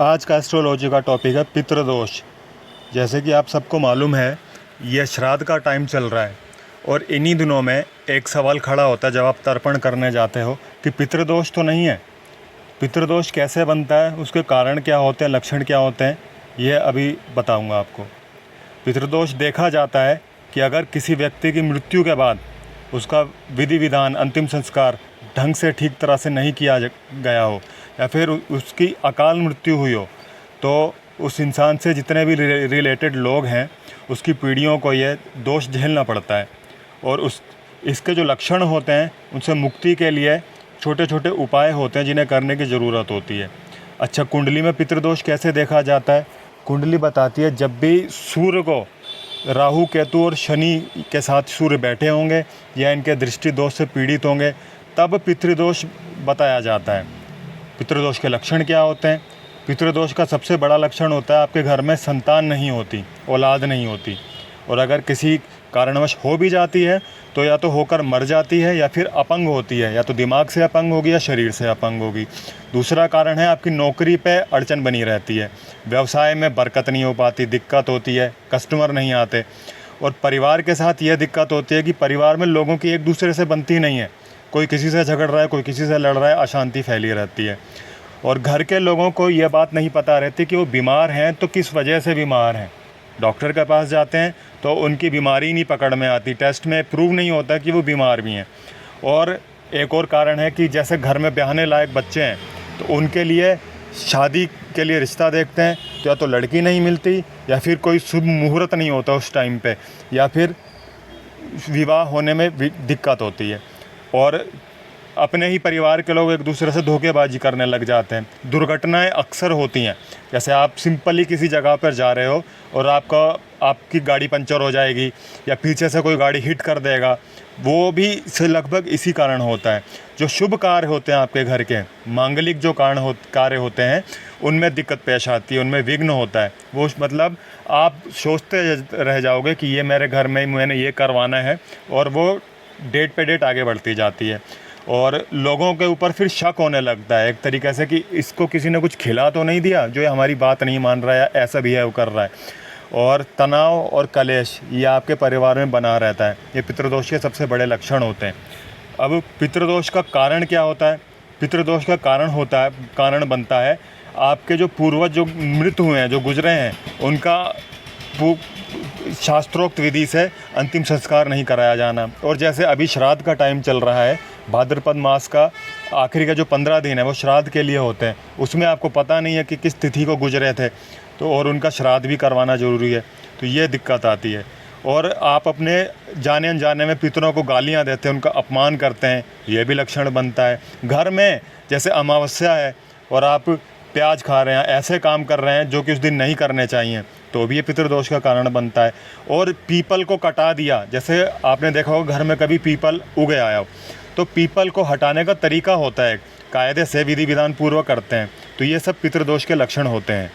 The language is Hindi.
आज का एस्ट्रोलॉजी का टॉपिक है पितृदोष। जैसे कि आप सबको मालूम है, ये श्राद्ध का टाइम चल रहा है और इन्हीं दिनों में एक सवाल खड़ा होता है जब आप तर्पण करने जाते हो कि पितृदोष तो नहीं है। पितृदोष कैसे बनता है, उसके कारण क्या होते हैं, लक्षण क्या होते हैं, ये अभी बताऊंगा आपको। पितृदोष देखा जाता है कि अगर किसी व्यक्ति की मृत्यु के बाद उसका विधि विधान अंतिम संस्कार ढंग से ठीक तरह से नहीं किया गया हो या फिर उसकी अकाल मृत्यु हुई हो, तो उस इंसान से जितने भी रिलेटेड लोग हैं उसकी पीढ़ियों को ये दोष झेलना पड़ता है। और इसके जो लक्षण होते हैं उनसे मुक्ति के लिए छोटे छोटे उपाय होते हैं जिन्हें करने की ज़रूरत होती है। अच्छा, कुंडली में पितृदोष कैसे देखा जाता है? कुंडली बताती है जब भी सूर्य को राहु केतु और शनि के साथ सूर्य बैठे होंगे या इनके दृष्टि दोष से पीड़ित होंगे तब पितृदोष बताया जाता है। पितृदोष के लक्षण क्या होते हैं? पितृदोष का सबसे बड़ा लक्षण होता है आपके घर में संतान नहीं होती, औलाद नहीं होती, और अगर किसी कारणवश हो भी जाती है तो या तो होकर मर जाती है या फिर अपंग होती है, या तो दिमाग से अपंग होगी या शरीर से अपंग होगी। दूसरा कारण है आपकी नौकरी पे अड़चन बनी रहती है, व्यवसाय में बरकत नहीं हो पाती, दिक्कत होती है, कस्टमर नहीं आते। और परिवार के साथ यह दिक्कत होती है कि परिवार में लोगों की एक दूसरे से बनती नहीं है, कोई किसी से झगड़ रहा है, कोई किसी से लड़ रहा है, अशांति फैली रहती है। और घर के लोगों को यह बात नहीं पता रहती कि वो बीमार हैं तो किस वजह से बीमार हैं। डॉक्टर के पास जाते हैं तो उनकी बीमारी नहीं पकड़ में आती, टेस्ट में प्रूव नहीं होता कि वो बीमार भी हैं। और एक और कारण है कि जैसे घर में ब्याहने लायक बच्चे हैं तो उनके लिए शादी के लिए रिश्ता देखते हैं तो या तो लड़की नहीं मिलती या फिर कोई शुभ मुहूर्त नहीं होता उस टाइम पे, या फिर विवाह होने में दिक्कत होती है। और अपने ही परिवार के लोग एक दूसरे से धोखेबाजी करने लग जाते हैं। दुर्घटनाएं अक्सर होती हैं, जैसे आप सिंपली किसी जगह पर जा रहे हो और आपकी गाड़ी पंचर हो जाएगी या पीछे से कोई गाड़ी हिट कर देगा, वो भी से लगभग इसी कारण होता है। जो शुभ कार्य होते हैं आपके घर के, मांगलिक जो कार्य होते हैं, उनमें दिक्कत पेश आती है, उनमें विघ्न होता है। वो मतलब आप सोचते रह जाओगे कि ये मेरे घर में मैंने ये करवाना है, और वो डेट पे डेट आगे बढ़ती जाती है। और लोगों के ऊपर फिर शक होने लगता है एक तरीके से कि इसको किसी ने कुछ खिला तो नहीं दिया जो ये हमारी बात नहीं मान रहा है, ऐसा बिहेव कर रहा है। और तनाव और कलेश ये आपके परिवार में बना रहता है। ये पितृदोष के सबसे बड़े लक्षण होते हैं। अब पितृदोष का कारण क्या होता है? पितृदोष का कारण बनता है आपके जो पूर्वज जो मृत हुए हैं, जो गुजरे हैं, उनका शास्त्रोक्त विधि से अंतिम संस्कार नहीं कराया जाना। और जैसे अभी श्राद्ध का टाइम चल रहा है, भाद्रपद मास का आखिरी का जो 15 दिन है वो श्राद्ध के लिए होते हैं। उसमें आपको पता नहीं है कि किस तिथि को गुजरे थे, तो और उनका श्राद्ध भी करवाना ज़रूरी है, तो ये दिक्कत आती है। और आप अपने जाने अनजाने में पितरों को गालियाँ देते हैं, उनका अपमान करते हैं, ये भी लक्षण बनता है। घर में जैसे अमावस्या है और आप प्याज खा रहे हैं, ऐसे काम कर रहे हैं जो कि उस दिन नहीं करने चाहिए, तो भी ये पितृदोष का कारण बनता है। और पीपल को कटा दिया, जैसे आपने देखा होगा घर में कभी पीपल उग आया हो, तो पीपल को हटाने का तरीका होता है, कायदे से विधि विधान पूर्वक करते हैं, तो ये सब पितृदोष के लक्षण होते हैं।